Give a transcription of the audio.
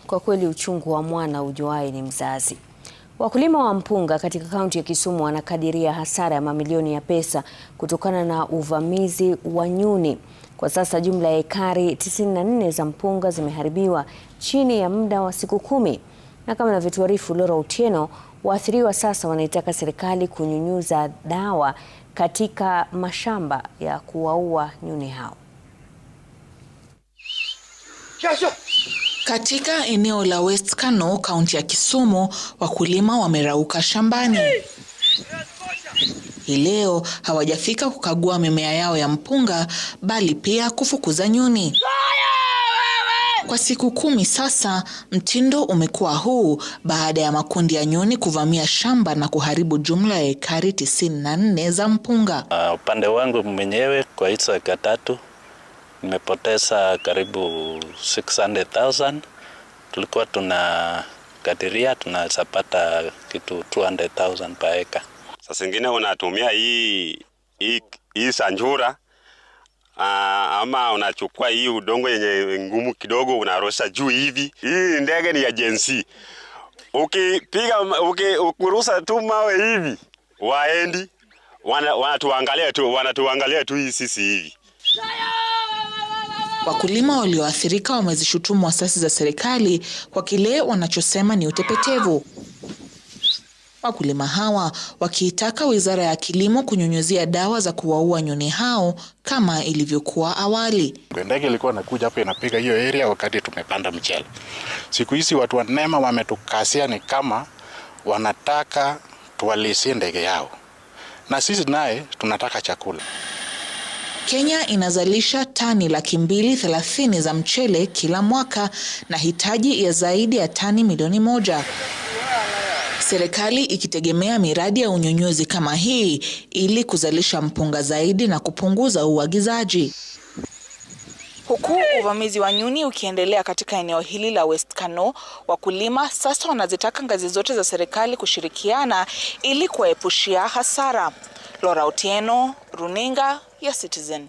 Kwa kweli uchungu wa mwana ujuaye ni mzazi. Wakulima wa mpunga katika kaunti ya Kisumu wanakadiria hasara ya mamilioni ya pesa kutokana na uvamizi wa nyuni. Kwa sasa jumla ya ekari 94 za mpunga zimeharibiwa chini ya muda wa siku 10. Na kama anavyotuarifu Laura Otieno, waathiriwa sasa wanaitaka serikali kunyunyuza dawa katika mashamba ya kuwaua nyuni hao. Katika eneo la West Kano, kaunti ya Kisumu, wakulima wamerauka shambani. Hii leo hawajafika kukagua mimea yao ya mpunga, bali pia kufukuza nyuni. Kwa siku 10 sasa, mtindo umekuwa huu baada ya makundi ya nyuni kuvamia shamba na kuharibu jumla ya ekari 94 za mpunga. Upande wangu mwenyewe kwa hizo eka 3 nimepoteza karibu 600,000. Tulikuwa tunakadiria tunapata kitu 200,000 per eka. Sasa zingine unatumia hii sanjura ama unachukua hii udongo yenye ngumu kidogo unarosha juu hivi. Hii ndege ni ya jensi. Ukipiga ukurusa tu mawe hivi waendi wanatuangalia tu sisi hivi. Wakulima walioathirika wamezishutumu asasi za serikali kwa kile wanachosema ni utepetevu. Wakulima hawa wakiitaka Wizara ya Kilimo kunyunyuzia dawa za kuwaua nyuni hao kama ilivyokuwa awali. Ndege ilikuwa inakuja hapa inapiga hiyo area wakati tumepanda mchele. Siku hizi watu wa NEMA wametukasia ni kama wanataka tuwalisie ndege yao. Na sisi naye tunataka chakula. Kenya inazalisha tani 230,000 za mchele kila mwaka na hitaji ya zaidi ya tani milioni 1. Serikali ikitegemea miradi ya unyunyuzi kama hii ili kuzalisha mpunga zaidi na kupunguza uagizaji. Huku uvamizi wa nyuni ukiendelea katika eneo hili la West Kano, wakulima sasa wanazitaka ngazi zote za serikali kushirikiana ili kuepushia hasara. Laura Otieno, Runinga ya Citizen.